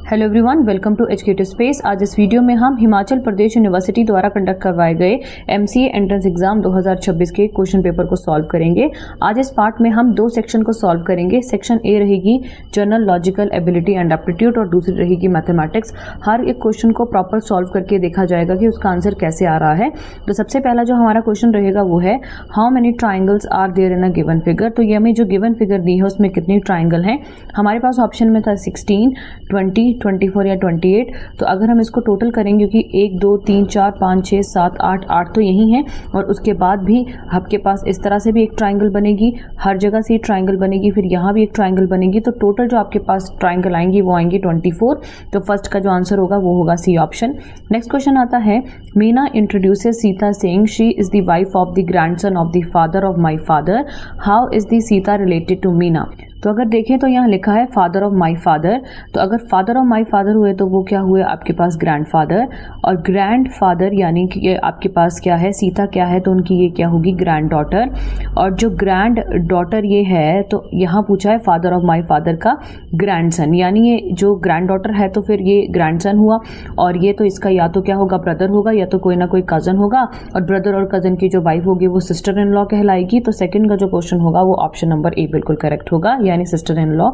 Hello everyone, welcome to educative space. आज इस video में हम हिमाचल प्रदेश यूनिवर्सिटी द्वारा कंडक्ट करवाए गए एमसीए एंट्रेंस एग्जाम 2026 के क्वेश्चन पेपर को सॉल्व करेंगे। आज इस पार्ट में हम दो सेक्शन को सॉल्व करेंगे। सेक्शन ए रहेगी general logical ability and aptitude और दूसरी रहेगी मैथमेटिक्स। हर एक क्वेश्चन को प्रॉपर सॉल्व करके देखा जाएगा कि उसका आंसर कैसे आ रहा है। तो सबसे पहला जो हमारा क्वेश्चन रहेगा वो है how many triangles are there in a given figure. तो ये हमें जो गिवन फिगर दी है उसमें कितनी ट्राइंगल हैं। हमारे पास ऑप्शन में था 16, 20, 24 या 28। तो अगर हम इसको टोटल करेंगे क्योंकि 1 2 3 4 5 6 7 8 तो यही है और उसके बाद भी आपके पास इस तरह से भी एक ट्राइंगल बनेगी, हर जगह से ट्राइंगल बनेगी, फिर यहाँ भी एक ट्राइंगल बनेगी। तो टोटल जो आपके पास ट्राइंगल आएंगी वो आएंगी 24। तो फर्स्ट का जो आंसर होगा वो होगा सी ऑप्शन। नेक्स्ट क्वेश्चन आता है Meena introduces Sita saying she is the wife of the grandson of the father of my father. How is the Sita related to Meena. तो अगर देखें तो यहाँ लिखा है फादर ऑफ माई फादर। तो अगर फादर ऑफ माई फादर हुए तो वो क्या हुए आपके पास ग्रैंडफादर, और ग्रैंडफादर यानी कि आपके पास क्या है सीता क्या है तो उनकी ये क्या होगी ग्रैंड डॉटर। और जो ग्रैंड डॉटर ये है तो यहाँ पूछा है फादर ऑफ माई फादर का ग्रैंडसन, यानी ये जो ग्रैंड डॉटर है तो फिर ये ग्रैंडसन हुआ और ये तो इसका या तो क्या होगा ब्रदर होगा या तो कोई ना कोई कजन होगा, और ब्रदर और कजन की जो वाइफ होगी वो सिस्टर इन लॉ कहलाएगी। तो सेकंड का जो क्वेश्चन होगा वो ऑप्शन नंबर ए बिल्कुल करेक्ट होगा, यानी sister in law.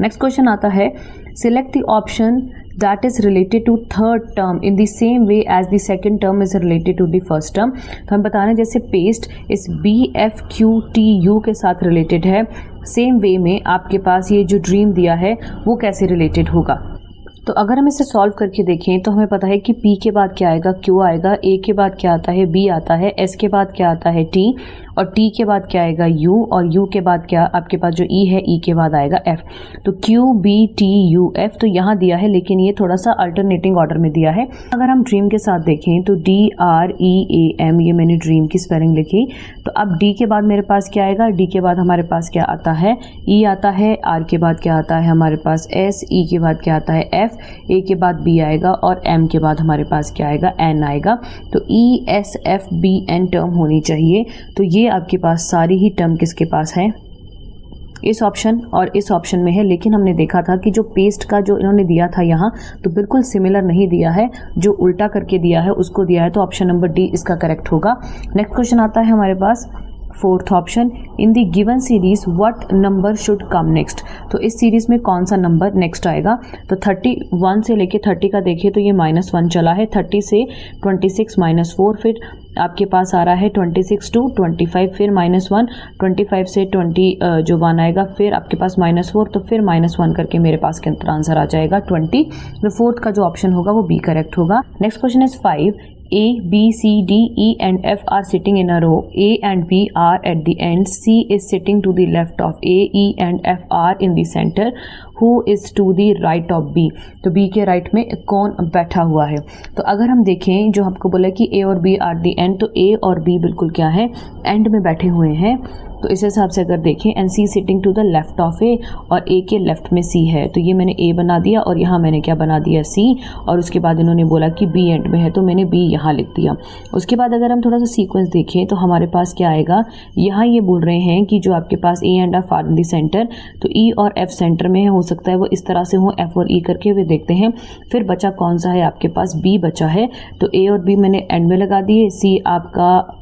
Next question आता है select the option that is related to third term in the same way as the second term is related to the first term। तो हम बता रहे हैं जैसे पेस्ट इस BFQTU के साथ रिलेटेड है, सेम वे में आपके पास ये जो ड्रीम दिया है वो कैसे रिलेटेड होगा। तो अगर हम इसे सॉल्व करके देखें तो हमें पता है कि P के बाद क्या आएगा Q आएगा, A के बाद क्या आता है B आता है, S के बाद क्या आता है T, और T के बाद क्या आएगा U, और U के बाद क्या आपके पास जो E है E के बाद आएगा F। तो Q B T U F तो यहाँ दिया है लेकिन ये थोड़ा सा अल्टरनेटिंग ऑर्डर में दिया है। अगर हम ड्रीम के साथ देखें तो DREAM ये मैंने ड्रीम की स्पेलिंग लिखी। तो अब D के बाद मेरे पास क्या आएगा, D के बाद हमारे पास क्या आता है E आता है, R के बाद क्या आता है हमारे पास S, E के बाद क्या आता है F, A के बाद B आएगा और M के बाद हमारे पास क्या आएगा N आएगा। तो ESFBN टर्म होनी चाहिए। तो ये आपके पास सारी ही टर्म किसके पास है, इस ऑप्शन और इस ऑप्शन में है। लेकिन हमने देखा था कि जो पेस्ट का जो इन्होंने दिया था यहाँ तो बिल्कुल सिमिलर नहीं दिया है, जो उल्टा करके दिया है उसको दिया है। तो ऑप्शन नंबर डी इसका करेक्ट होगा। नेक्स्ट क्वेश्चन आता है हमारे पास fourth option in the given series what number should come next. तो इस सीरीज में कौन सा नंबर नेक्स्ट आएगा। तो 31 से लेके 30 का देखिए तो ये -1 चला है, 30 से 26 -4, फिर आपके पास आ रहा है 26 to 25, फिर -1, 25 से 20 जो 1 आएगा, फिर आपके पास -4, तो फिर -1 करके मेरे पास कितना आंसर आ जाएगा 20। तो फोर्थ का जो ऑप्शन होगा वो बी करेक्ट होगा। Next question is 5 A, B, C, D, E and F are sitting in a row. A and B are at the end. C is sitting to the left of A. E and F are in the center. Who is to the right of B? तो B के right में कौन बैठा हुआ है। तो अगर हम देखें जो आपको बोला कि A और B are the end, तो A और B बिल्कुल क्या है एंड में बैठे हुए हैं। तो इस हिसाब से अगर देखें and C sitting to the left of A, और ए के लेफ्ट में सी है तो ये मैंने ए बना दिया और यहाँ मैंने क्या बना दिया सी, और उसके बाद इन्होंने बोला कि बी एंड में है तो मैंने बी यहाँ लिख दिया। उसके बाद अगर हम थोड़ा सा सीक्वेंस देखें तो हमारे पास क्या आएगा, यहाँ ये बोल रहे हैं कि जो आपके पास A and F are in the centre, तो ई और एफ सेंटर में है, हो सकता है वो इस तरह से हो एफ और ई करके हुए देखते हैं। फिर बचा कौन सा है आपके पास बी बचा है, तो ए और बी मैंने एंड में लगा दिए, सी आपका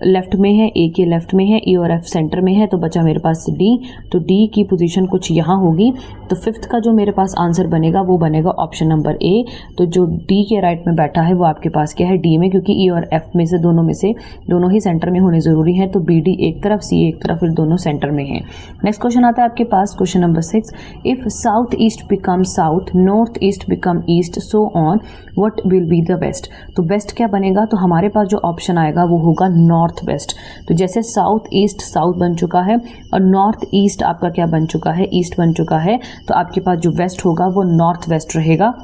लेफ्ट में है, ए के लेफ्ट में है, ई और एफ सेंटर में है, तो बचा मेरे पास डी। तो डी की पोजीशन कुछ यहाँ होगी। तो फिफ्थ का जो मेरे पास आंसर बनेगा वो बनेगा ऑप्शन नंबर ए। तो जो डी के राइट में बैठा है वो आपके पास क्या है डी में, क्योंकि ई और एफ में से दोनों ही सेंटर में होने ज़रूरी है। तो बी डी एक तरफ सी एक तरफ, फिर दोनों सेंटर में है। नेक्स्ट क्वेश्चन आता है आपके पास question number 6 if south east become south, north east become east, so on, what will be the west. तो वेस्ट क्या बनेगा, तो हमारे पास जो ऑप्शन आएगा वो होगा नॉर्थ वेस्ट। तो जैसे साउथ ईस्ट साउथ बन चुका है और नॉर्थ ईस्ट आपका क्या बन चुका है ईस्ट बन चुका है, तो आपके पास जो वेस्ट होगा वो नॉर्थ वेस्ट रहेगा।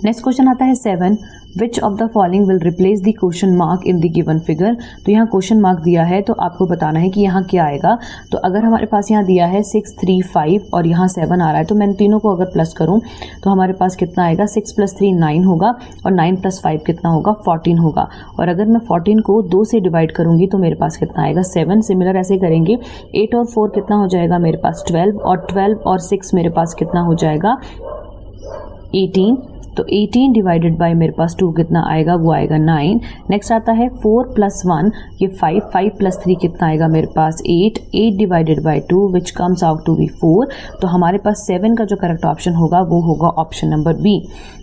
नेक्स्ट क्वेश्चन आता है 7 which of the following will replace the question mark in the given figure. तो यहाँ क्वेश्चन मार्क दिया है तो आपको बताना है कि यहाँ क्या आएगा। तो अगर हमारे पास यहाँ दिया है 6 3 5 और यहाँ 7 आ रहा है, तो मैं तीनों को अगर प्लस करूँ तो हमारे पास कितना आएगा 6 + 3 9 होगा, और 9 + 5 कितना होगा 14 होगा। और अगर मैं 14 को 2 से डिवाइड करूँगी तो मेरे पास कितना आएगा 7। सिमिलर ऐसे करेंगे 8 और 4 कितना हो जाएगा मेरे पास 12, और 12 और 6 मेरे पास कितना हो जाएगा 18, तो 18 डिवाइडेड बाय मेरे पास 2 कितना आएगा, वो आएगा 9। नेक्स्ट आता है 4 + 1, ये 5, 5 + 3 कितना आएगा मेरे पास 8, 8 divided by 2 which comes out to be 4। तो हमारे पास 7 का जो करेक्ट ऑप्शन होगा वो होगा option number B.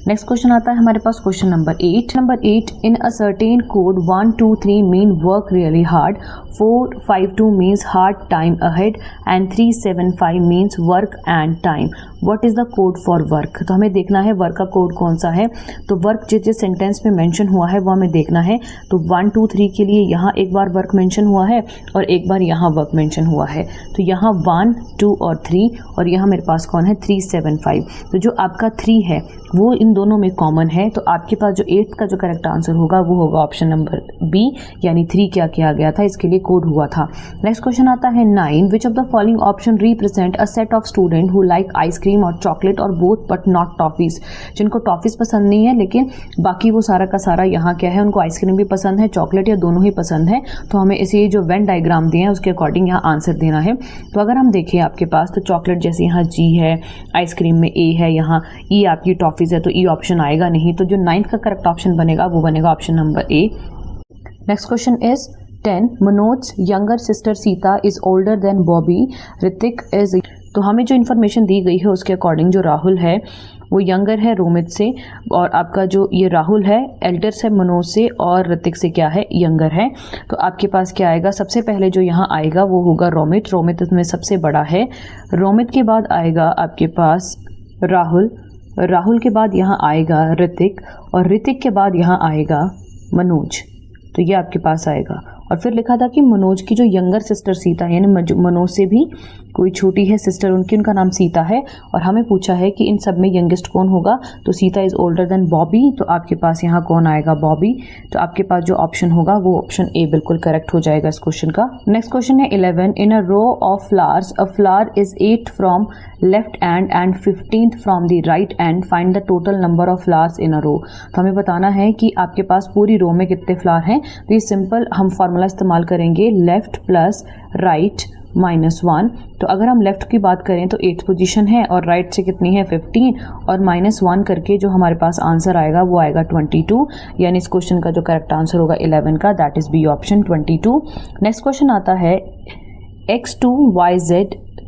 Next question आता है हमारे पास question number 8। Number 8, in a certain code 1 2 3 mean work really hard, 4 5 2 means hard time ahead and 3 7 5 means work and time. What is the code for work? तो हमें देखना है work का code कौन सा है। तो वर्क जिस जिस सेंटेंस में मेंशन हुआ है वो हमें देखना है। तो 1 2 3 के लिए यहाँ एक बार वर्क मेंशन हुआ है और एक बार यहाँ वर्क मेंशन हुआ है। तो यहाँ 1 2 और 3 और यहाँ मेरे पास कौन है 3 7 5। तो जो आपका 3 है वो इन दोनों में कॉमन है। तो आपके पास जो 8 का जो करेक्ट आंसर होगा वो होगा ऑप्शन नंबर बी, यानी 3 क्या किया गया था, इसके लिए कोड हुआ था। नेक्स्ट क्वेश्चन आता है 9, which of the following option represent a set of student who like ice cream और चॉकलेट और बोथ बट नॉट टॉफीज। जिनको टॉफीज पसंद नहीं है लेकिन बाकी वो सारा का सारा यहाँ क्या है, उनको आइसक्रीम भी पसंद है, चॉकलेट या दोनों ही पसंद है। तो हमें इसे जो वेन डायग्राम दिए हैं उसके अकॉर्डिंग यहाँ आंसर देना है। तो अगर हम देखें आपके पास, तो चॉकलेट जैसे यहाँ जी है, आइसक्रीम में ए है, यहाँ ई आपकी टॉफीज है तो ई ऑप्शन आएगा नहीं। तो जो 9th का करेक्ट ऑप्शन बनेगा वो बनेगा option number A. Next question is 10, Manoj younger sister Sita is older than Bobby, Hrithik is. तो हमें जो इन्फॉर्मेशन दी गई है उसके अकॉर्डिंग जो राहुल है वो यंगर है रोमित से, और आपका जो ये राहुल है एल्डर से मनोज से, और ऋतिक से क्या है, यंगर है। तो आपके पास क्या आएगा, सबसे पहले जो यहाँ आएगा वो होगा रोमित, रोमित इसमें सबसे बड़ा है। रोमित के बाद आएगा आपके पास राहुल, राहुल के बाद यहाँ आएगा ऋतिक, और ऋतिक के बाद यहाँ आएगा मनोज। तो ये आपके पास आएगा। और फिर लिखा था कि मनोज की जो यंगर सिस्टर सीता है, यानी मनोज से भी कोई छोटी है सिस्टर उनकी, उनका नाम सीता है। और हमें पूछा है कि इन सब में यंगेस्ट कौन होगा, तो Sita is older than Bobby. तो आपके पास यहाँ कौन आएगा, बॉबी। तो आपके पास जो ऑप्शन होगा वो ऑप्शन ए बिल्कुल करेक्ट हो जाएगा इस क्वेश्चन का। नेक्स्ट क्वेश्चन है 11, in a row of flowers a flower is 8 from left end 15th from the right end, find the total number of flowers in a row. तो हमें बताना है कि आपके पास पूरी रो में कितने फ्लावर हैं। तो ये सिंपल हम फॉर्मूला इस्तेमाल करेंगे, लेफ्ट प्लस राइट -1। तो अगर हम लेफ्ट की बात करें तो 8th पोजीशन है, और राइट से कितनी है 15, और -1 करके जो हमारे पास आंसर आएगा वो आएगा 22। यानी इस क्वेश्चन का जो करेक्ट आंसर होगा 11 का, that is B option 22। Next question आता है x2 yz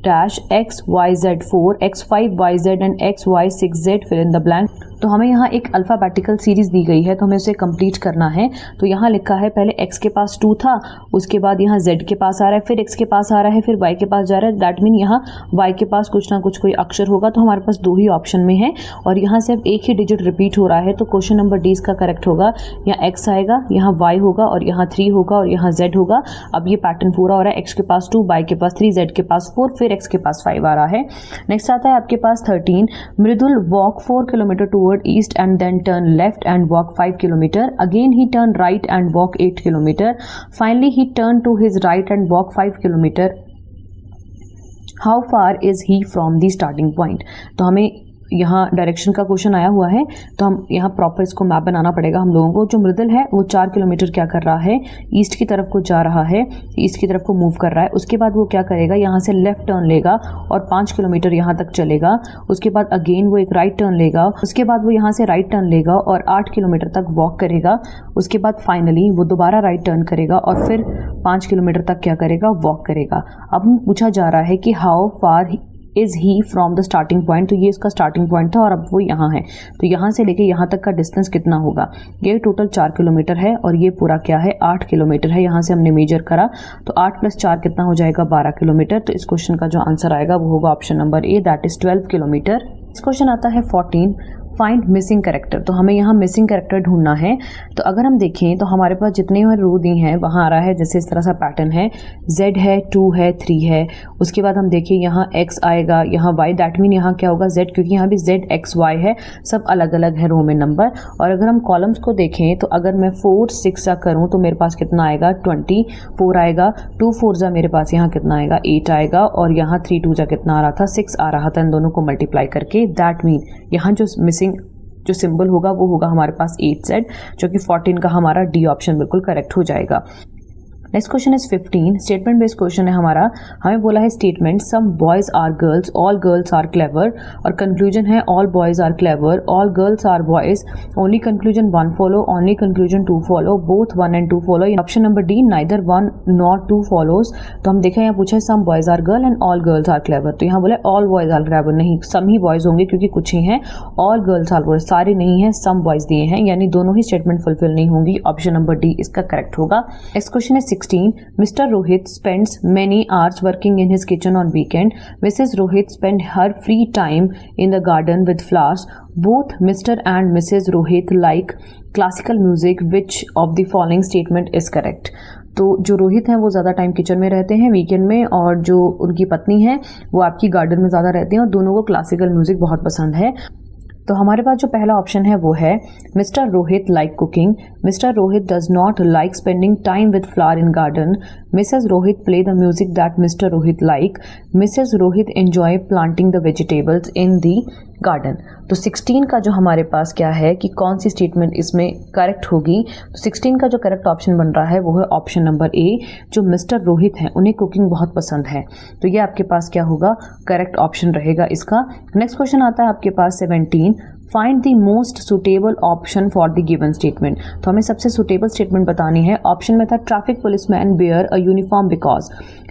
dash xyz4 x5yz and xy6z fill in the blank. तो हमें यहाँ एक अल्फ़ाबेटिकल सीरीज दी गई है, तो हमें उसे कंप्लीट करना है। तो यहाँ लिखा है पहले x के पास 2 था, उसके बाद यहाँ z के पास आ रहा है, फिर x के पास आ रहा है, फिर y के पास जा रहा है। दैट मीन यहाँ y के पास कुछ ना कुछ कोई अक्षर होगा। तो हमारे पास 2 ही ऑप्शन में है, और यहाँ से अब एक ही डिजिट रिपीट हो रहा है। तो क्वेश्चन नंबर डी इसका करेक्ट होगा। यहाँ x आएगा, यहाँ y होगा, और यहाँ 3 होगा, और यहाँ z होगा। अब ये पैटर्न पूरा हो रहा है, x के पास 2, y के पास 3, z के पास 4, फिर x के पास 5 आ रहा है। नेक्स्ट आता है आपके पास 13, Mridul walk 4 kilometre toward east and then turn left and walk 5 kilometre, again he turn right and walk 8 kilometre, finally he turn to his right and walk 5 kilometre, how far is he from the starting point. तो हमें यहाँ direction का question आया हुआ है, तो हम यहाँ प्रॉपर इसको मैप बनाना पड़ेगा हम लोगों को। जो मृदुल है वो 4 किलोमीटर क्या कर रहा है, ईस्ट की तरफ को जा रहा है, ईस्ट की तरफ को मूव कर रहा है। उसके बाद वो क्या करेगा, यहाँ से लेफ्ट टर्न लेगा और 5 किलोमीटर यहाँ तक चलेगा। उसके बाद अगेन वो एक राइट टर्न लेगा, उसके बाद वो यहाँ से राइट टर्न लेगा और 8 किलोमीटर तक वॉक करेगा। उसके बाद फाइनली वो दोबारा राइट टर्न करेगा और फिर 5 किलोमीटर तक क्या करेगा, वॉक करेगा। अब पूछा जा रहा है कि how far is he from the starting point. तो ये इसका स्टार्टिंग पॉइंट था और अब वो यहाँ है, तो यहाँ से लेके यहाँ तक का डिस्टेंस कितना होगा। ये टोटल 4 किलोमीटर है और ये पूरा क्या है 8 किलोमीटर है। यहाँ से हमने मेजर करा तो 8 + 4 कितना हो जाएगा 12 किलोमीटर। तो इस क्वेश्चन का जो आंसर आएगा वो होगा option number A, that is 12 kilometre. इस क्वेश्चन आता है 14, फाइंड मिसिंग कैरेक्टर। तो हमें यहाँ मिसिंग कैरेक्टर ढूंढना है। तो अगर हम देखें तो हमारे पास जितने रो दी हैं वहाँ आ रहा है जैसे इस तरह सा पैटर्न है, z है, 2 है, 3 है। उसके बाद हम देखें यहाँ x आएगा, यहाँ y, दैट मीन यहाँ क्या होगा z, क्योंकि यहाँ भी z x y है, सब अलग अलग है रो में नंबर। और अगर हम कॉलम्स को देखें तो अगर मैं 4 6 सा करूँ तो मेरे पास कितना आएगा 24 आएगा, 2 4 जा मेरे पास यहाँ कितना आएगा 8 आएगा, और यहाँ 3 2 जा कितना आ रहा था 6 आ रहा था, इन दोनों को मल्टीप्लाई करके। दैट मीन यहाँ जो मिसिंग जो सिंबल होगा वो होगा हमारे पास 8z, जो कि 14 का हमारा डी ऑप्शन बिल्कुल करेक्ट हो जाएगा। Next question is 15, statement based question है हमारा। हमें बोला है statement some boys are girls, all girls are clever, और कंक्लूजन है all boys are clever, all girls are boys, only conclusion 1 follow, only conclusion 2 follow, both 1 and 2 follow. Option number D, neither 1 nor 2 follows. तो हम देखें यहाँ पूछा है some boys are girl and all girls are clever, तो यहाँ बोले all boys are clever, नहीं सम ही बॉयज होंगे क्योंकि कुछ ही हैं, ऑल गर्ल्स आर बॉयज सारे नहीं है, सम बॉयज दिए हैं, यानी दोनों ही स्टेटमेंट फुलफिल नहीं होंगी। ऑप्शन नंबर डी इसका करेक्ट होगा। नेक्स्ट क्वेश्चन है 16, Mr. Rohit spends many hours working in his kitchen on weekend. Mrs. Rohit spent her free time in the garden with flowers. Both Mr. and Mrs. Rohit like classical music. Which of the following statement is correct? तो जो रोहित हैं वो ज़्यादा time kitchen में रहते हैं weekend में, और जो उनकी पत्नी है वो आपकी गार्डन में ज़्यादा रहते हैं, और दोनों को क्लासिकल म्यूजिक बहुत पसंद है। तो हमारे पास जो पहला ऑप्शन है वो है Mr Rohit like cooking, Mr Rohit does not like spending time with flower in garden, Mrs Rohit play the music that Mr Rohit like, Mrs Rohit enjoy planting the vegetables in the garden. तो 16 का जो हमारे पास क्या है कि कौन सी स्टेटमेंट इसमें करेक्ट होगी, तो 16 का जो करेक्ट ऑप्शन बन रहा है वो है ऑप्शन नंबर ए, जो मिस्टर रोहित हैं उन्हें कुकिंग बहुत पसंद है, तो ये आपके पास क्या होगा, करेक्ट ऑप्शन रहेगा इसका। नेक्स्ट क्वेश्चन आता है आपके पास 17, find the most suitable option for the given statement. तो हमें सबसे सुटेबल स्टेटमेंट बतानी है। ऑप्शन में था traffic policeman bear a uniform because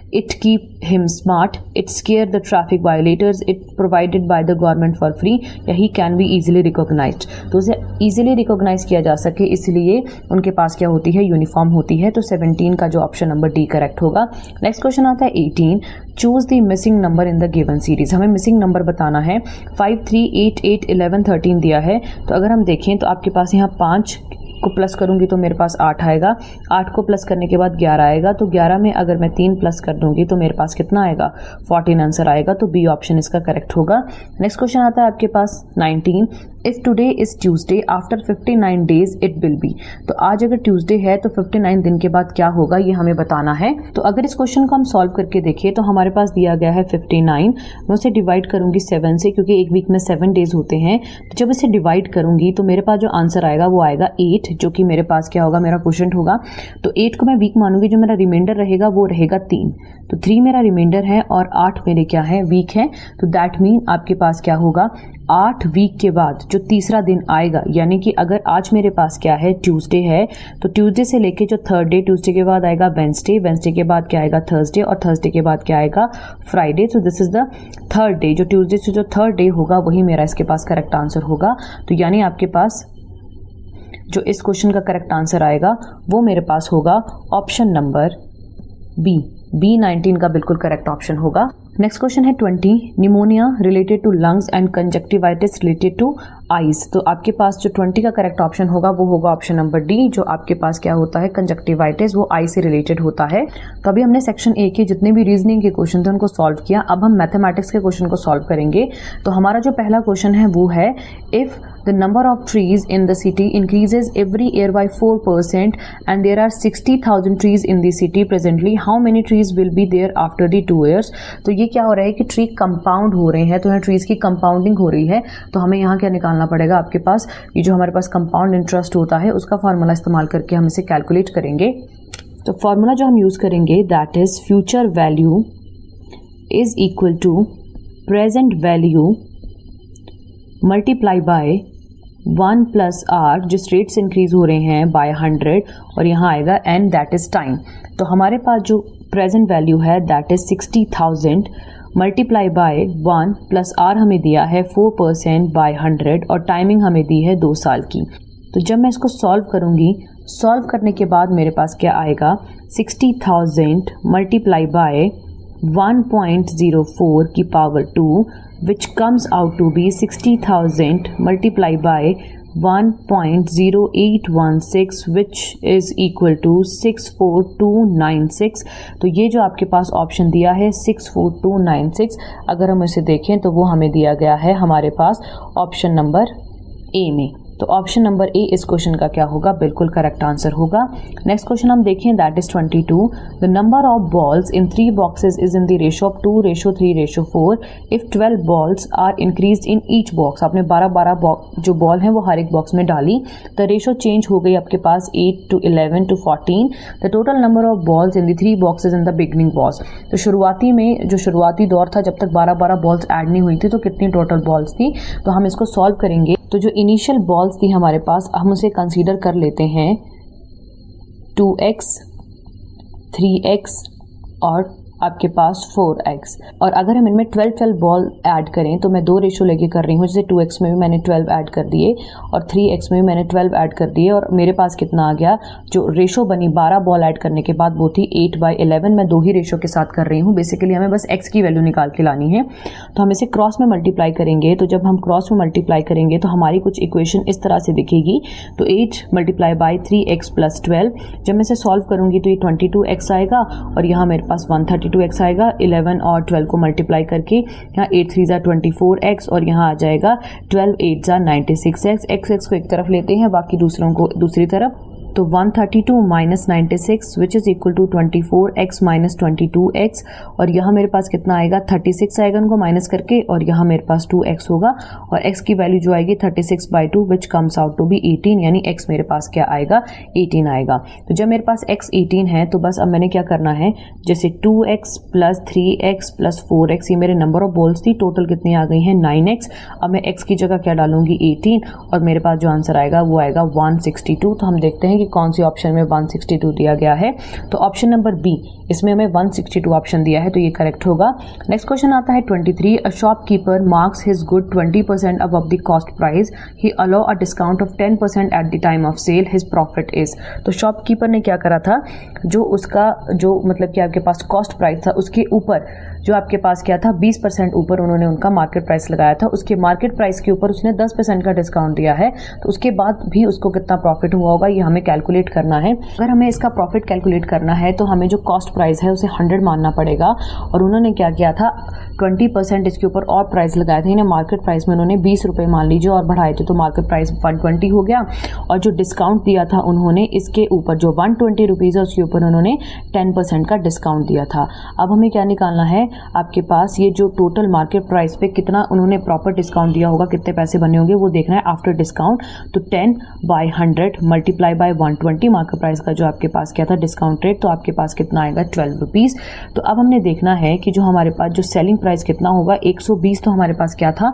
it keep him smart, it scare the traffic violators, it provided by the government for free, या he can be easily recognized। तो उसे easily recognize किया जा सके इसलिए उनके पास क्या होती है, यूनिफॉर्म होती है। तो 17 का जो ऑप्शन नंबर डी करेक्ट होगा। नेक्स्ट क्वेश्चन आता है 18, choose the missing number in the given series. हमें मिसिंग नंबर बताना है। 5, 3, 8, 8, 11, 13 दिया है। तो अगर हम देखें तो आपके पास यहाँ 5 को प्लस करूंगी तो मेरे पास 8 आएगा, 8 को प्लस करने के बाद 11 आएगा, तो 11 में अगर मैं 3 प्लस कर दूंगी तो मेरे पास कितना आएगा, 14 आंसर आएगा। तो बी ऑप्शन इसका करेक्ट होगा। नेक्स्ट क्वेश्चन आता है आपके पास 19, if today is Tuesday after 59 days it will be. तो आज अगर ट्यूसडे है तो 59 दिन के बाद क्या होगा, ये हमें बताना है। तो अगर इस क्वेश्चन को हम सॉल्व करके देखें तो हमारे पास दिया गया है 59, मैं उसे डिवाइड करूंगी 7 से, क्योंकि एक वीक में 7 डेज होते हैं। तो जब इसे डिवाइड करूंगी तो मेरे पास जो आंसर आएगा वो आएगा 8, जो कि मेरे पास क्या होगा, मेरा क्वोशिएंट होगा। तो 8 को मैं वीक मानूंगी, जो मेरा रिमाइंडर रहेगा वो रहेगा 3। तो 3 मेरा रिमाइंडर है और 8 मेरे क्या है, वीक है। तो दैट मीन आपके पास क्या होगा, 8 वीक के बाद जो तीसरा दिन आएगा, यानी कि अगर आज मेरे पास क्या है, ट्यूसडे है, तो ट्यूसडे से लेके जो थर्ड डे, ट्यूसडे के बाद आएगा वेंसडे, वेंसडे के बाद क्या आएगा, थर्सडे, और थर्सडे के बाद क्या आएगा, Friday. So this is the third day. जो ट्यूसडे से जो थर्ड डे होगा वही मेरा इसके पास करेक्ट आंसर होगा। तो यानी आपके पास जो इस क्वेश्चन का करेक्ट आंसर आएगा वो मेरे पास होगा ऑप्शन नंबर बी। बी 19 का बिल्कुल करेक्ट ऑप्शन होगा। Next question is 20, pneumonia related to lungs and conjunctivitis related to eyes. तो आपके पास जो 20 का करेक्ट ऑप्शन होगा वो होगा ऑप्शन नंबर डी, जो आपके पास क्या होता है, कंजक्टिवाइटिस, वो आई से रिलेटेड होता है। तो अभी हमने सेक्शन ए के जितने भी रीजनिंग के क्वेश्चन थे उनको सॉल्व किया। अब हम मैथमेटिक्स के क्वेश्चन को सॉल्व करेंगे। तो हमारा जो पहला क्वेश्चन है वो है, if the number of trees in the city increases every year by 4% and there are 60,000 trees in the city presently, how many trees will be there after the 2 years। तो ये क्या हो रहा है कि ट्री कंपाउंड हो रहे हैं, तो यहाँ ट्रीज की कंपाउंडिंग हो रही है। तो हमें यहाँ क्या निकालना पड़ेगा, आपके पास ये जो हमारे पास कंपाउंड इंटरेस्ट होता है उसका फॉर्मूला इस्तेमाल करके हम इसे कैलकुलेट करेंगे। तो फॉर्मूला जो हम यूज करेंगे that is future value is equal to present value multiply by 1 plus R, जिस रेट से इंक्रीज हो रहे हैं बाय 100, और यहाँ आएगा एन दैट इज टाइम। तो हमारे पास जो प्रेजेंट वैल्यू है that is 60,000 multiply by 1 plus R हमें दिया है 4% बाय 100, और टाइमिंग हमें दी है 2 साल की। तो जब मैं इसको सॉल्व करूँगी, सॉल्व करने के बाद मेरे पास क्या आएगा, 60,000 मल्टीप्लाई बाय 1.04 की power 2, which comes out to be 60,000 multiplied by 1.0816, which is equal to 64296। तो ये जो आपके पास ऑप्शन दिया है 64296, अगर हम इसे देखें तो वो हमें दिया गया है हमारे पास ऑप्शन नंबर ए में। तो ऑप्शन नंबर ए इस क्वेश्चन का क्या होगा, बिल्कुल करेक्ट आंसर होगा। नेक्स्ट क्वेश्चन हम देखें, that is 22। The number of balls in 3 boxes is in the ratio of 2:3:4 if 12 balls are increased in each box. आपने 12 जो बॉल हैं वो हर एक बॉक्स में डाली, तो रेशो चेंज हो गई आपके पास 8 to 11 to 14। The total number of balls in the 3 boxes in the beginning box. तो शुरुआती में जो शुरुआती दौर था, जब तक 12 बॉल्स ऐड नहीं हुई थी, तो कितनी टोटल बॉल्स थी। तो हम इसको सॉल्व करेंगे। तो जो इनिशियल बॉल्स थी हमारे पास, हम उसे कंसीडर कर लेते हैं 2x, 3x और आपके पास 4x। और अगर हम इनमें 12 बॉल ऐड करें, तो मैं 2 रेशो लेके कर रही हूँ। जैसे 2x में भी मैंने 12 ऐड कर दिए और 3x में भी मैंने 12 ऐड कर दिए, और मेरे पास कितना आ गया, जो रेशो बनी 12 बॉल ऐड करने के बाद वो थी 8/11। मैं 2 ही रेशो के साथ कर रही हूँ। बेसिकली हमें बस x की वैल्यू निकाल के लानी है। तो हम इसे क्रॉस में मल्टीप्लाई करेंगे। तो जब हम क्रॉस में मल्टीप्लाई करेंगे तो हमारी कुछ इक्वेशन इस तरह से दिखेगी। तो 8 × 3x + 12। जब मैं इसे सॉल्व करूँगी तो ये 22x आएगा, और यहाँ मेरे पास 132x आएगा। 11 और 12 को मल्टीप्लाई करके यहाँ 8 3 = 24x, और यहाँ आ जाएगा 12 8 = 96x। x को एक तरफ लेते हैं, बाकी दूसरों को दूसरी तरफ। तो 132 - 96 विच is equal to 24x - 22x, और यहाँ मेरे पास कितना आएगा, 36 आएगा उनको माइनस करके, और यहाँ मेरे पास 2x होगा, और x की वैल्यू जो आएगी 36/2 which comes out to be 18, यानी x मेरे पास क्या आएगा, 18 आएगा। तो जब मेरे पास x 18 है, तो बस अब मैंने क्या करना है, जैसे 2x + 3x + 4x, ये मेरे नंबर ऑफ बॉल्स थी, टोटल कितनी आ गई हैं 9x। अब मैं x की जगह क्या डालूंगी, 18, और मेरे पास जो आंसर आएगा वो आएगा 162। तो हम देखते हैं कि कौन सी ऑप्शन में 162 दिया गया है। तो ऑप्शन नंबर बी, इसमें हमें 162 ऑप्शन दिया है, तो ये करेक्ट होगा। नेक्स्ट क्वेश्चन आता है 23। A shopkeeper marks his good 20% above the cost price, he allow a discount of 10% at the time of sale, his profit is. तो शॉपकीपर ने क्या करा था, जो उसका जो मतलब कि आपके पास कॉस्ट प्राइस था, उसके ऊपर जो आपके पास क्या था, 20% ऊपर उन्होंने उनका मार्केट प्राइस लगाया था। उसके मार्केट प्राइस के ऊपर उसने 10% का डिस्काउंट दिया है, तो उसके बाद भी उसको कितना प्रॉफिट हुआ होगा, ये हमें कैलकुलेट करना है। अगर हमें इसका प्रॉफिट कैलकुलेट करना है, तो हमें जो कॉस्ट प्राइस है उसे 100 मानना पड़ेगा, और उन्होंने क्या किया था, 20% इसके ऊपर और प्राइस लगाए थे। इन्हें मार्केट प्राइस में उन्होंने 20 रुपये मान लीजिए और बढ़ाए थे, तो मार्केट प्राइस 120 हो गया, और जो डिस्काउंट दिया था उन्होंने इसके ऊपर जो 120 रुपीज़ है उसके ऊपर उन्होंने 10% का डिस्काउंट दिया था। अब हमें क्या निकालना है, आपके पास ये जो टोटल मार्केट प्राइस पे कितना उन्होंने प्रॉपर डिस्काउंट दिया होगा, कितने पैसे बने होंगे वो देखना है आफ्टर डिस्काउंट। तो 10/100 मल्टीप्लाई बाय 120 मार्केट प्राइस का जो आपके पास क्या था डिस्काउंट रेट, तो आपके पास कितना आएगा 12 रुपीज़। तो अब हमने देखना है कि जो हमारे पास जो सेलिंग प्राइस कितना होगा, 120 तो हमारे पास क्या था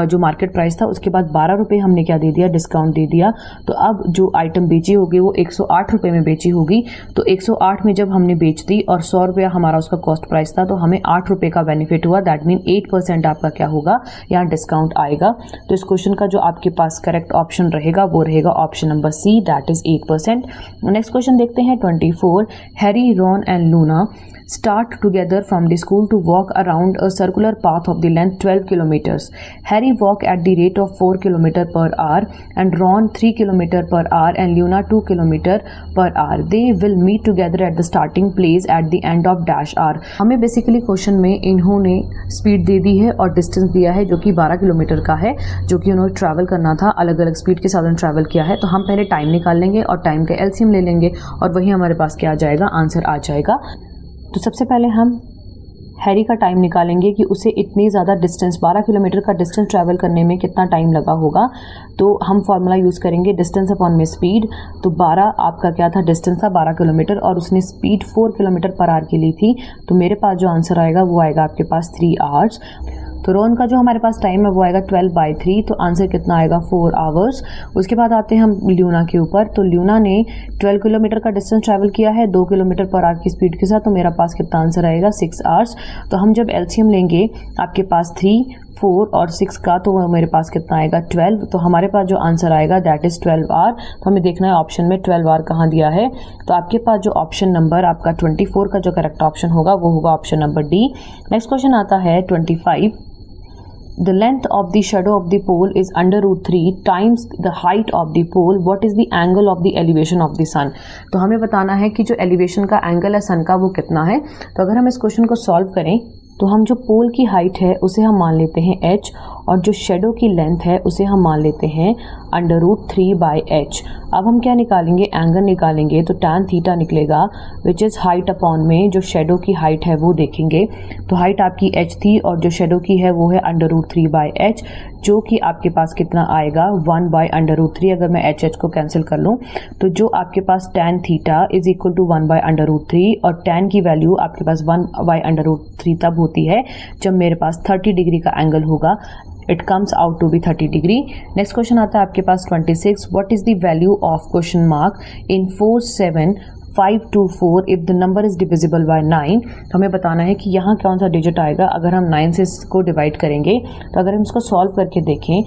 जो मार्केट प्राइस था, उसके बाद 12 रुपये हमने क्या दे दिया, डिस्काउंट दे दिया। तो अब जो आइटम बेची होगी वो 108 रुपये में बेची होगी। तो 108 में जब हमने बेच दी और 100 रुपया हमारा उसका कॉस्ट प्राइस था, तो हमें 8 रुपये का बेनिफिट हुआ। दैट मीन 8% आपका क्या होगा, यहाँ डिस्काउंट आएगा। तो इस क्वेश्चन का जो आपके पास करेक्ट ऑप्शन रहेगा वो रहेगा option number C, that is 8%। Next question देखते हैं 24। Harry, Ron and Luna start together from the school to walk around a circular path of the length 12 kilometers. Harry walk at the rate of 4 km per hour and Ron 3 km per hour and Luna 2 km per hour. They will meet together at the starting place at the end of dash hour. हमें basically question में इन्होंने speed दे दी है और distance दिया है जो कि 12 kilometre का है, जो कि उन्होंने ट्रैवल करना था, अलग अलग स्पीड के साथ उन्होंने ट्रैवल किया है। तो हम पहले टाइम निकाल लेंगे और टाइम का एलसीएम ले लेंगे, और वही हमारे पास क्या आ जाएगा, आंसर आ जाएगा। तो सबसे पहले हम हैरी का टाइम निकालेंगे कि उसे इतनी ज़्यादा डिस्टेंस 12 किलोमीटर का डिस्टेंस ट्रैवल करने में कितना टाइम लगा होगा। तो हम फॉर्मूला यूज़ करेंगे डिस्टेंस अपॉन में स्पीड। तो 12 आपका क्या था, डिस्टेंस था 12 किलोमीटर, और उसने स्पीड 4 किलोमीटर पर आवर की ली थी। तो मेरे पास जो आंसर आएगा वो आएगा आपके पास 3 आवर्स। तो रोन का जो हमारे पास टाइम है वो आएगा 12/3, तो आंसर कितना आएगा 4 आवर्स। उसके बाद आते हैं हम ल्यूना के ऊपर। तो ल्यूना ने 12 किलोमीटर का डिस्टेंस ट्रैवल किया है 2 किलोमीटर पर आवर की स्पीड के साथ, तो मेरा पास कितना आंसर आएगा 6 आवर्स। तो हम जब एलसीएम लेंगे आपके पास 3, 4 और 6 का, तो मेरे पास कितना आएगा 12। तो हमारे पास जो आंसर आएगा दैट इज़ 12 आवर। तो हमें देखना है ऑप्शन में 12 आवर कहाँ दिया है। तो आपके पास जो ऑप्शन नंबर आपका 24 का जो करेक्ट ऑप्शन होगा वो होगा option number D. Next question आता है 25। The length of the shadow of the pole is under √3 times the height of the pole. What is the angle of the elevation of the sun? तो हमें बताना है कि जो elevation का angle है सन का वो कितना है। तो अगर हम इस क्वेश्चन को सॉल्व करें तो हम जो पोल की हाइट है उसे हम मान लेते हैं h, और जो शेडो की लेंथ है उसे हम मान लेते हैं √3/h। अब हम क्या निकालेंगे, एंगल निकालेंगे, तो tan थीटा निकलेगा विच इज़ हाइट अपॉन में जो शेडो की हाइट है वो देखेंगे। तो हाइट आपकी h थी और जो शेडो की है वो है √3/h, जो कि आपके पास कितना आएगा 1/√3। अगर मैं h को कैंसिल कर लूँ तो जो आपके पास tan theta is equal to 1/√3, और tan की वैल्यू आपके पास 1/√3 तब होती है जब मेरे पास 30 डिग्री का एंगल होगा। It comes out to be 30 degree. Next question आता है आपके पास 26, what is the value of question mark in 47524 if the number is divisible by 9। तो हमें बताना है कि यहाँ कौन सा डिजिट आएगा अगर हम 9 से इसको डिवाइड करेंगे। तो अगर हम इसको सॉल्व करके देखें,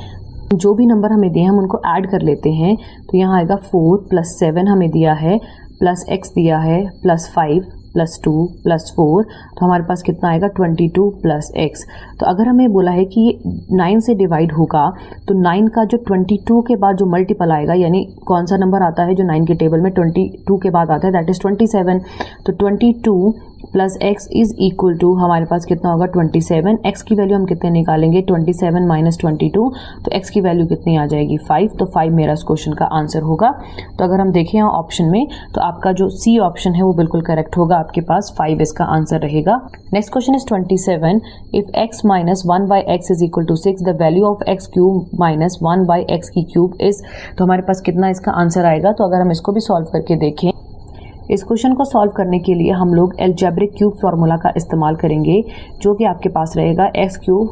जो भी नंबर हमें दिए हम उनको ऐड कर लेते हैं। तो यहाँ आएगा 4 + 7 हमें दिया है, प्लस x दिया है, +5 +2 +4, तो हमारे पास कितना आएगा 22 + x। तो अगर हमें बोला है कि ये 9 से डिवाइड होगा तो 9 का जो 22 के बाद जो मल्टीपल आएगा, यानी कौन सा नंबर आता है जो 9 के टेबल में 22 के बाद आता है, दैट इज़ 27। तो 22 + x इज इक्वल टू हमारे पास कितना होगा 27। x की वैल्यू हम कितने निकालेंगे, 27 - 22, तो x की वैल्यू कितनी आ जाएगी 5। तो 5 मेरा इस क्वेश्चन का आंसर होगा। तो अगर हम देखें यहाँ ऑप्शन में तो आपका जो सी ऑप्शन है वो बिल्कुल करेक्ट होगा, आपके पास 5 इसका आंसर रहेगा। Next question is 27, if x - 1/x is equal to 6, the value of x³ - 1/x³ is, तो हमारे पास कितना इसका आंसर आएगा। तो अगर हम इसको भी सॉल्व करके देखें, इस क्वेश्चन को सॉल्व करने के लिए हम लोग एल्जेब्रिक क्यूब फार्मूला का इस्तेमाल करेंगे, जो कि आपके पास रहेगा x³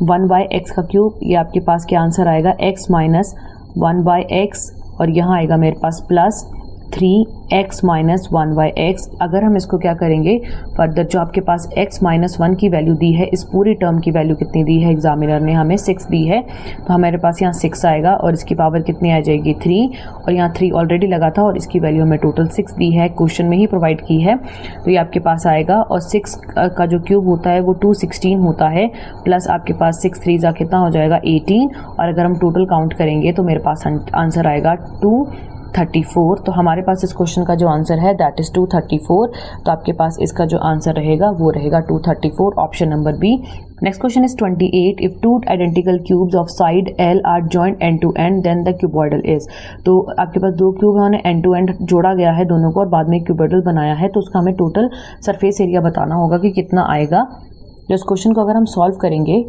1/x³, ये आपके पास क्या आंसर आएगा x - 1/x, और यहाँ आएगा मेरे पास प्लस 3x - 1/x। अगर हम इसको क्या करेंगे फर्दर, जो आपके पास x - 1 की वैल्यू दी है, इस पूरी टर्म की वैल्यू कितनी दी है, एग्जामिनर ने हमें 6 दी है, तो हमारे पास यहाँ 6 आएगा और इसकी पावर कितनी आ जाएगी 3, और यहाँ 3 ऑलरेडी लगा था और इसकी वैल्यू हमें टोटल 6 दी है, क्वेश्चन में ही प्रोवाइड की है। तो ये आपके पास आएगा, और 6 का जो क्यूब होता है वो 216 होता है, प्लस आपके पास 6 3 जा कितना हो जाएगा 18, और अगर हम टोटल काउंट करेंगे तो मेरे पास आंसर आएगा 234। तो हमारे पास इस क्वेश्चन का जो आंसर है दैट इज 234। तो आपके पास इसका जो आंसर रहेगा वो रहेगा 234, option number B. Next question is 28, if two identical cubes of side L are joint end to end then the cuboidal is. तो आपके पास दो क्यूब है, एंड टू एंड जोड़ा गया है दोनों को और बाद में क्यूबॉइडल बनाया है, तो उसका हमें टोटल सरफेस एरिया बताना होगा कि कितना आएगा। तो इस क्वेश्चन को अगर हम सॉल्व करेंगे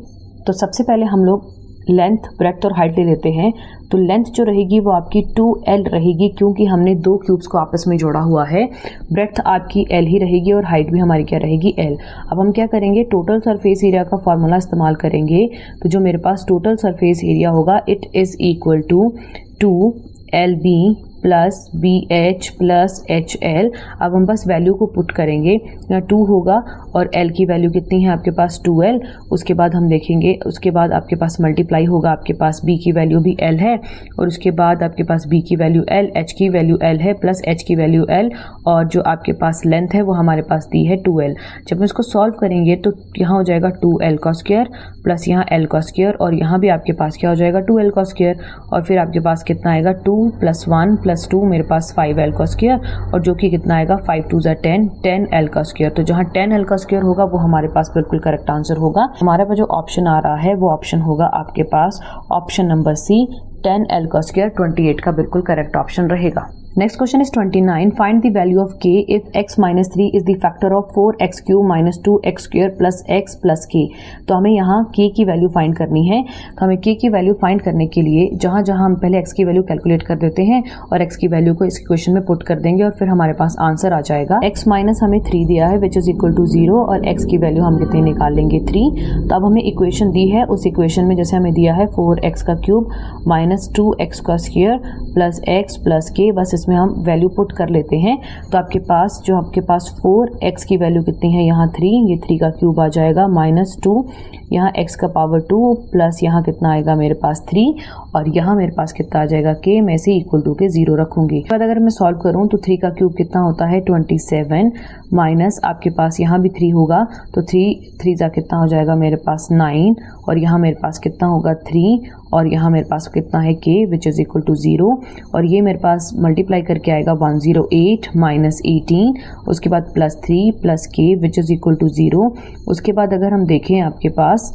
तो सबसे पहले हम लोग लेंथ, ब्रेड्थ और हाइट ले लेते हैं। तो लेंथ जो रहेगी वो आपकी 2L रहेगी, क्योंकि हमने दो क्यूब्स को आपस में जोड़ा हुआ है। ब्रेड्थ आपकी L ही रहेगी और हाइट भी हमारी क्या रहेगी L। अब हम क्या करेंगे, टोटल सरफेस एरिया का फॉर्मूला इस्तेमाल करेंगे। तो जो मेरे पास टोटल सरफेस एरिया होगा it is equal to 2LB + BH + HL। अब हम बस वैल्यू को पुट करेंगे, यहाँ 2 होगा और L की वैल्यू कितनी है आपके पास 2L। उसके बाद हम देखेंगे, उसके बाद आपके पास मल्टीप्लाई होगा, आपके पास B की वैल्यू भी L है, और उसके बाद आपके पास B की वैल्यू L, H की वैल्यू L है, प्लस H की वैल्यू L, और जो आपके पास लेंथ है वो हमारे पास दी है 2L। जब हम इसको सॉल्व करेंगे तो यहाँ हो जाएगा 2L का स्क्वायर प्लस यहाँ L का स्क्वायर, और यहाँ भी आपके पास क्या हो जाएगा 2L का स्क्वायर, और फिर आपके पास कितना आएगा 2 + 1 + 2 मेरे पास 5L का स्क्वायर, और जो कि कितना आएगा 5 × 2 = 10, 10L का स्क्वायर। तो जहाँ 10L का स्क्वायर होगा वो हमारे पास बिल्कुल करेक्ट आंसर होगा। हमारे पास जो ऑप्शन आ रहा है वो ऑप्शन होगा आपके पास ऑप्शन नंबर सी, 10L का स्क्वायर 28 का बिल्कुल करेक्ट ऑप्शन रहेगा। Next question is 29, find the value of k if x - 3 is the factor of 4x³ - 2x² + x + k। तो हमें यहाँ k की वैल्यू फाइंड करनी है। तो हमें k की वैल्यू फाइंड करने के लिए जहाँ जहाँ हम पहले x की वैल्यू कैलकुलेट कर देते हैं और x की वैल्यू को इस इक्वेशन में पुट कर देंगे और फिर हमारे पास आंसर आ जाएगा। x - हमें 3 दिया है विच इज इक्वल टू 0, और x की वैल्यू हम कितनी निकालेंगे 3। तो अब हमें इक्वेशन दी है, उस इक्वेशन में जैसे हमें दिया है 4x³ - 2x² + x + k, बस इसमें हम वैल्यू पुट कर लेते हैं। तो आपके पास 4x की वैल्यू कितनी है यहाँ 3, ये 3 का क्यूब आ जाएगा -2, यहाँ x का पावर 2 प्लस यहाँ कितना आएगा मेरे पास 3, और यहाँ मेरे पास कितना आ जाएगा k, मैं से इक्वल टू के 0 रखूंगी। बाद अगर मैं सॉल्व करूँ तो 3 का क्यूब कितना होता है 27, माइनस आपके पास यहाँ भी 3 होगा, तो 3 3 जा कितना हो जाएगा मेरे पास 9, और यहाँ मेरे पास कितना होगा 3 और यहाँ मेरे पास कितना है k which is equal to 0 और ये मेरे पास मल्टीप्लाई करके आएगा 108 माइनस 18 उसके बाद plus 3 plus k which is equal to 0। उसके बाद अगर हम देखें आपके पास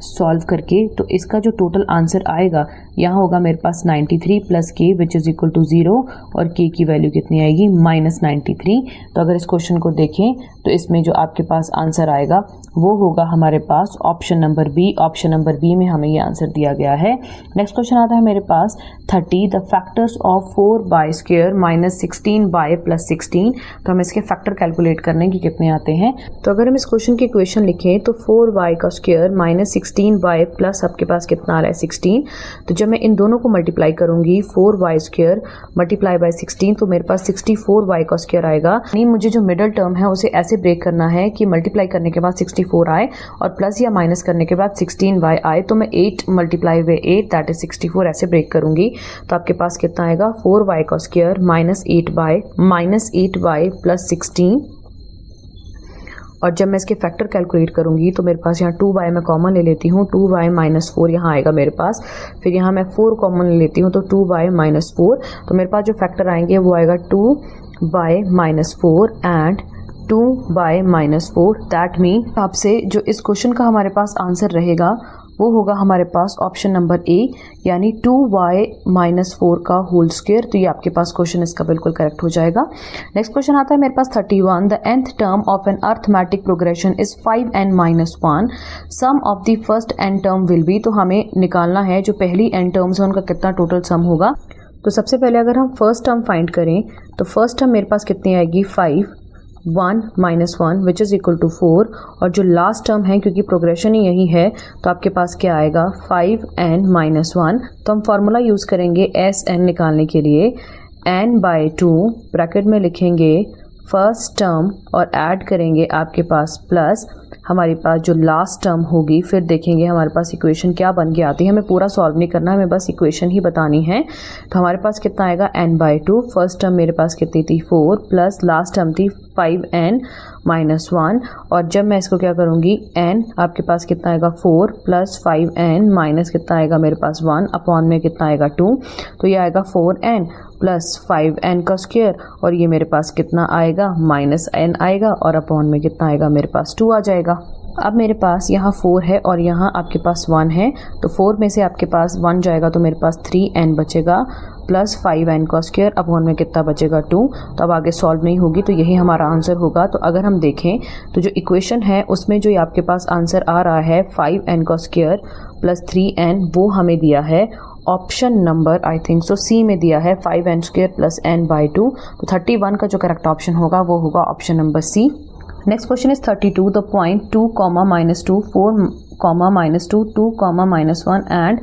सॉल्व करके तो इसका जो टोटल आंसर आएगा यहाँ होगा मेरे पास 93 प्लस के विच इज़ इक्वल टू 0 और के की वैल्यू कितनी आएगी -93। तो अगर इस क्वेश्चन को देखें तो इसमें जो आपके पास आंसर आएगा वो होगा हमारे पास option number B. Option number B में हमें ये आंसर दिया गया है। नेक्स्ट क्वेश्चन आता है मेरे पास 30 the factors of 4y² minus 16y plus 16। तो हम इसके फैक्टर कैलकुलेट करने की कितने आते हैं। तो अगर हम इस क्वेश्चन की इक्वेशन लिखें तो 4y का स्क्वायर माइनस 16y प्लस आपके पास कितना आ रहा है 16। तो जब मैं इन दोनों को मल्टीप्लाई करूंगी 4y² मल्टीप्लाई बाय 16 तो मेरे पास 64y का स्क्वायर आएगा। नहीं, मुझे जो मिडल टर्म है उसे ऐसे ब्रेक करना है कि मल्टीप्लाई करने के बाद 64 आए और प्लस या माइनस करने के बाद 16y आए। तो मैं 8 मल्टीप्लाई बाय 8 दैट इज 64 ऐसे ब्रेक करूंगी। तो आपके पास कितना आएगा 4y का स्क्वायर माइनस 8y प्लस 16 और जब मैं इसके फैक्टर कैलकुलेट करूंगी तो मेरे पास यहाँ 2y मैं कॉमन ले लेती हूँ, 2y माइनस 4 यहाँ आएगा मेरे पास। फिर यहाँ मैं 4 कॉमन ले लेती हूँ तो 2y माइनस 4। तो मेरे पास जो फैक्टर आएंगे वो आएगा 2y minus 4 and 2y minus 4। That mean आपसे जो इस क्वेश्चन का हमारे पास आंसर रहेगा वो होगा हमारे पास ऑप्शन नंबर ए यानी 2y माइनस 4 का होल स्क्वायर। तो ये आपके पास क्वेश्चन इसका बिल्कुल करेक्ट हो जाएगा। नेक्स्ट क्वेश्चन आता है मेरे पास 31 the nth term of an arithmetic progression is 5n minus 1 sum of the first n term will be. तो हमें निकालना है जो पहली n टर्म्स है उनका कितना टोटल सम होगा। तो सबसे पहले अगर हम फर्स्ट टर्म फाइंड करें तो फर्स्ट टर्म मेरे पास कितनी आएगी 1 minus 1 which is equal to 4 और जो लास्ट टर्म है क्योंकि प्रोग्रेशन ही यही है तो आपके पास क्या आएगा 5n माइनस 1। तो हम फार्मूला यूज़ करेंगे Sn निकालने के लिए n बाई 2 ब्रैकेट में लिखेंगे फर्स्ट टर्म और ऐड करेंगे आपके पास प्लस हमारे पास जो लास्ट टर्म होगी। फिर देखेंगे हमारे पास इक्वेशन क्या बन के आती है। हमें पूरा सॉल्व नहीं करना, हमें बस इक्वेशन ही बतानी है। तो हमारे पास कितना आएगा n बाई 2। फर्स्ट टर्म मेरे पास कितनी थी 4 प्लस लास्ट टर्म थी 5n माइनस 1 और जब मैं इसको क्या करूँगी n आपके पास कितना आएगा 4 प्लस 5n माइनस कितना आएगा मेरे पास 1 अपॉन में कितना आएगा 2। तो ये आएगा 4n प्लस 5n का स्क्वायर और ये मेरे पास कितना आएगा माइनस n आएगा और अपॉन में कितना आएगा मेरे पास 2 आ जाएगा। अब मेरे पास यहाँ 4 है और यहाँ आपके पास 1 है तो 4 में से आपके पास 1 जाएगा तो मेरे पास 3n बचेगा प्लस 5n का स्क्वायर अपॉन में कितना बचेगा 2। तो अब आगे सॉल्व नहीं होगी तो यही हमारा आंसर होगा। तो अगर हम देखें तो जो इक्वेशन है उसमें जो आपके पास आंसर आ रहा है 5n का स्क्वायर प्लस 3n वो हमें दिया है option number I think so C में दिया है 5n square plus n by 2। तो 31 का जो करेक्ट ऑप्शन होगा वो होगा option number C. Next question is 32 the point 2, -2 4, -2 2, -1 and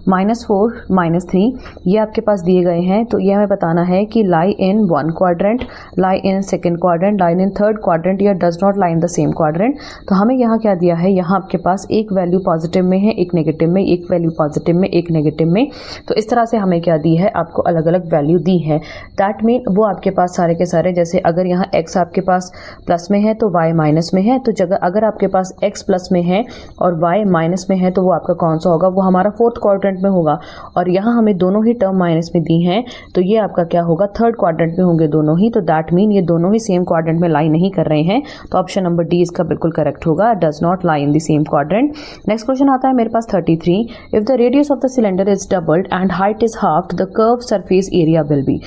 -4 -3 ये आपके पास दिए गए हैं। तो ये हमें बताना है कि लाई इन 1 क्वाड्रेंट, लाई इन 2nd क्वाड्रेंट, लाई इन 3rd क्वाड्रेंट या does not lie in the same quadrant. तो हमें यहाँ क्या दिया है, यहाँ आपके पास एक वैल्यू पॉजिटिव में है, एक नेगेटिव में, एक वैल्यू पॉजिटिव में, एक नेगेटिव में। तो इस तरह से हमें क्या दी है, आपको अलग अलग वैल्यू दी है। दैट मीन वो आपके पास सारे के सारे, जैसे अगर यहाँ x आपके पास प्लस में है तो y माइनस में है। तो जगह अगर आपके पास x प्लस में है और y माइनस में है तो वो आपका कौन सा होगा, वो हमारा 4th क्वाड्रेंट में होगा। और यहाँ हमें दोनों ही टर्म माइनस में दी हैं तो ये आपका क्या होगा 3rd क्वाड्रेंट में होंगे दोनों ही। तो दैट मीन ये दोनों ही सेम क्वाड्रेंट में लाई नहीं कर रहे हैं। तो ऑप्शन नंबर डी इसका बिल्कुल करेक्ट होगा, does not lie in the same quadrant. Next question आता है मेरे पास 33 if the radius of the cylinder is doubled and height is halved the curve surface area will be.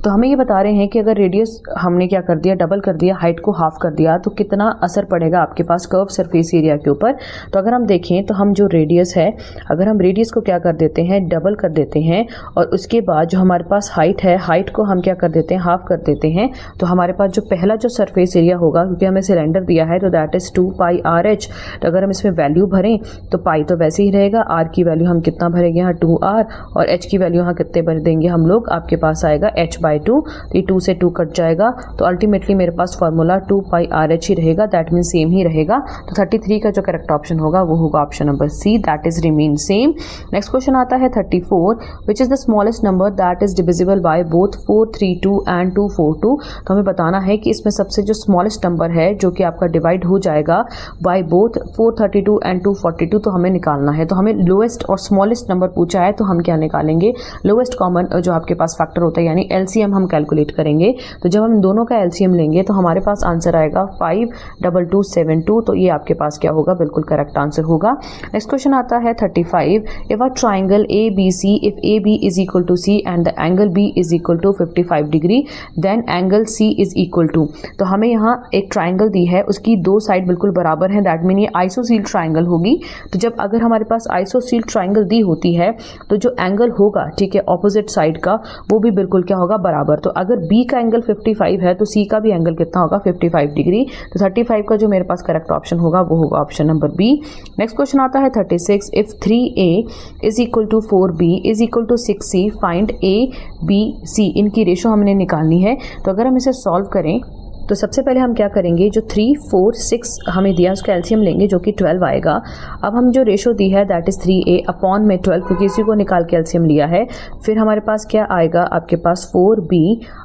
तो हमें ये बता रहे हैं कि अगर रेडियस हमने क्या कर दिया, डबल कर दिया, हाइट को हाफ कर दिया तो कितना असर पड़ेगा आपके पास कर्व सरफेस एरिया के ऊपर। तो अगर हम देखें तो हम जो रेडियस है, अगर हम रेडियस को क्या कर देते हैं, डबल कर देते हैं और उसके बाद जो हमारे पास हाइट है, हाइट को हम क्या कर देते हैं, हाफ कर देते हैं। तो हमारे पास जो पहला जो सरफेस एरिया होगा, क्योंकि हमें सिलेंडर दिया है तो दैट इज़ 2πr/h। तो अगर हम इसमें वैल्यू भरें तो पाई तो वैसे ही रहेगा, आर की वैल्यू हम कितना भरेंगे यहाँ 2r और h की वैल्यू यहाँ कितने भर देंगे हम लोग, आपके पास आएगा h/2। 2, तो ये 2 से 2 कट जाएगा, तो अल्टीमेटली मेरे पास फॉर्मूला 2 पाई आर एच ही रहेगा, दैट मीन सेम ही रहेगा। तो 33 का जो करेक्ट ऑप्शन होगा वो होगा option number C, that is remain same. Next question आता है 34, which is the smallest number that is divisible by both 432 and 242। तो हमें बताना है कि इसमें सबसे जो स्मॉलेस्ट नंबर है जो कि आपका डिवाइड हो जाएगा बाय बोथ 432 एंड 242, तो हमें निकालना है। तो हमें लोएस्ट और स्मॉलेस्ट नंबर पूछा है, तो हम क्या निकालेंगे, लोएस्ट कॉमन जो आपके पास फैक्टर होता है यानी एलसीएम हम कैलकुलेट करेंगे। तो जब हम दोनों का एलसीएम लेंगे तो हमारे पास आंसर आएगा 52272, तो ये आपके पास क्या होगा, बिल्कुल करेक्ट आंसर होगा। नेक्स्ट क्वेश्चन आता है 35, if a triangle ABC, if AB is equal to C and the angle B is equal to 55 degree, then angle C is equal to. तो हमें यहाँ एक ट्राइंगल दी है, उसकी दो साइड बिल्कुल बराबर हैं, दैट मीन ये आइसोसील ट्राइंगल होगी। तो जब अगर हमारे पास आइसोसील ट्राइंगल दी होती है तो जो एंगल होगा, ठीक है, ऑपोजिट साइड का, वो भी बिल्कुल क्या होगा, बराबर। तो अगर B का एंगल 55 है तो C का भी एंगल कितना होगा, 55 डिग्री। तो 35 का जो मेरे पास करेक्ट ऑप्शन होगा वो होगा option number B. Next question आता है 36, if 3A is equal to 4B is equal to 6C, find ABC। इनकी रेशो हमने निकालनी है। तो अगर हम इसे सॉल्व करें तो सबसे पहले हम क्या करेंगे, जो 3, 4, 6 हमें दिया उसका एलसीएम लेंगे जो कि 12 आएगा। अब हम जो रेशो दी है दैट इज़ 3A अपॉन में 12, क्योंकि इसी को निकाल के एलसीएम लिया है। फिर हमारे पास क्या आएगा, आपके पास 4B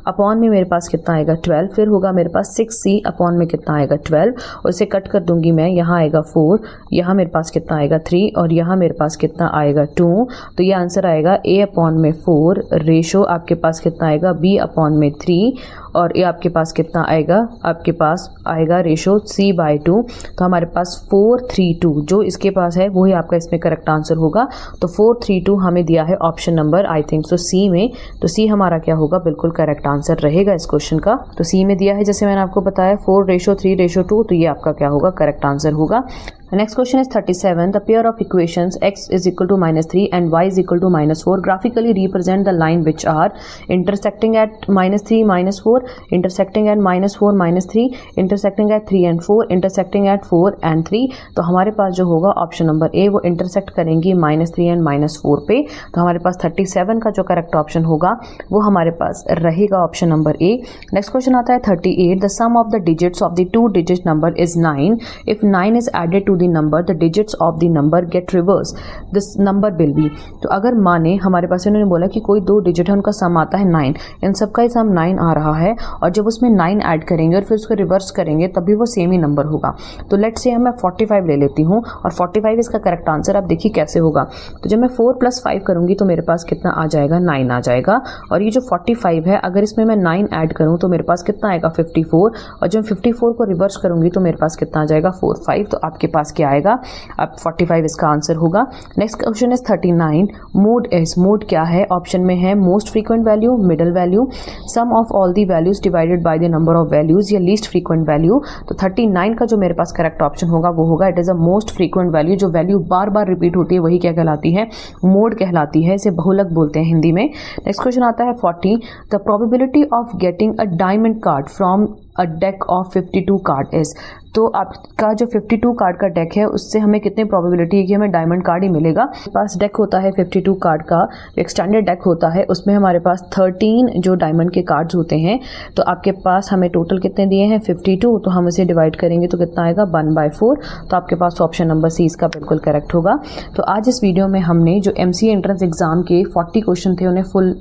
अपॉन में मेरे पास कितना आएगा 12, फिर होगा मेरे पास 6C अपॉन में कितना आएगा 12, और इसे कट कर दूंगी मैं, यहाँ आएगा 4, यहाँ मेरे पास कितना आएगा 3, और यहाँ मेरे पास कितना आएगा 2। तो ये आंसर आएगा A अपॉन में 4, रेशो आपके पास कितना आएगा B अपॉन में 3, और ये आपके पास कितना आएगा, आपके पास आएगा रेशो C बाई 2। तो हमारे पास 432 जो इसके पास है वही आपका इसमें करेक्ट आंसर होगा। तो 432 हमें दिया है option number I think so C में, तो C हमारा क्या होगा, बिल्कुल करेक्ट आंसर रहेगा इस क्वेश्चन का। तो C में दिया है जैसे मैंने आपको बताया 4:3:2, तो ये आपका क्या होगा, करेक्ट आंसर होगा। Next question is 37. The pair of equations x is equal to -3 and y is equal to -4 graphically represent the line which are intersecting at -3, -4, intersecting at -4, -3, intersecting at 3 and 4, intersecting at 4 and 3। तो हमारे पास जो होगा option number A, वो intersect करेंगी -3 and -4 पे। तो हमारे पास 37 का जो करेक्ट ऑप्शन होगा वो हमारे पास रहेगा option number A. Next question आता है 38. The sum of the digits of the two digit number is 9. If 9 is added to the number, the digits of the number get reversed. This number will be। तो अगर माने हमारे पास इन्होंने बोला कि कोई दो डिजिट है, उनका सम आता है 9, इन सबका ही सम 9 आ रहा है, और जब उसमें 9 ऐड करेंगे और फिर उसको रिवर्स करेंगे तभी वो सेम ही नंबर होगा। तो लेट्स से मैं 45 ले लेती हूँ, और 45 इसका करेक्ट आंसर। आप देखिए कैसे होगा। तो जब मैं 4 + 5 करूँगी तो मेरे पास कितना आ जाएगा, 9 आ जाएगा। और ये जो 45 है, अगर इसमें मैं 9 ऐड करूँ तो मेरे पास कितना आएगा, 54, और जब 54 को रिवर्स करूँगी तो मेरे पास कितना आ जाएगा, 4, 5। तो आपके पास क्या आएगा, अब 45 इसका आंसर होगा। Next question is 39, mode is, mode क्या है, ऑप्शन में है most frequent value, middle value, sum of all the values divided by the number of values, या लीस्ट फ्रीक्वेंट वैल्यू। तो 39 का जो मेरे पास करेक्ट ऑप्शन होगा वो होगा it is a most frequent value. जो वैल्यू बार बार रिपीट होती है वही क्या कहलाती है, मोड कहलाती है, इसे बहुलक बोलते हैं हिंदी में। नेक्स्ट क्वेश्चन आता है 40, the probability of getting a diamond card from a deck of 52 card is. तो आपका जो 52 कार्ड का डेक है उससे हमें कितनी प्रोबेबिलिटी है कि हमें डायमंड कार्ड ही मिलेगा। हमारे पास डेक होता है 52 कार्ड का, एक्सटेंडेड डेक होता है, उसमें हमारे पास 13 जो डायमंड के कार्ड्स होते हैं। तो आपके पास हमें टोटल कितने दिए हैं, 52, तो हम इसे डिवाइड करेंगे तो कितना आएगा, 1/4। तो आपके पास ऑप्शन नंबर सी इसका बिल्कुल करेक्ट होगा। तो आज इस वीडियो में हमने जो MCA एंट्रेंस एग्जाम के 40 क्वेश्चन थे उन्हें फुल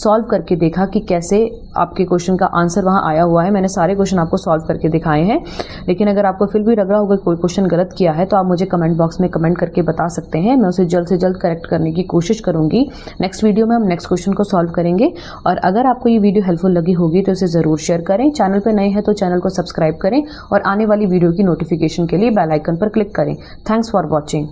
सॉल्व करके देखा कि कैसे आपके क्वेश्चन का आंसर वहाँ आया हुआ है। मैंने सारे क्वेश्चन आपको सॉल्व करके दिखाए हैं, लेकिन अगर आपको फिर भी लग रहा होगा कोई क्वेश्चन गलत किया है तो आप मुझे कमेंट बॉक्स में कमेंट करके बता सकते हैं। मैं उसे जल्द से जल्द करेक्ट करने की कोशिश करूंगी। नेक्स्ट वीडियो में हम नेक्स्ट क्वेश्चन को सॉल्व करेंगे। और अगर आपको ये वीडियो हेल्पफुल लगी होगी तो इसे ज़रूर शेयर करें। चैनल पर नए हैं तो चैनल को सब्सक्राइब करें और आने वाली वीडियो की नोटिफिकेशन के लिए बेल आइकन पर क्लिक करें। Thanks for watching.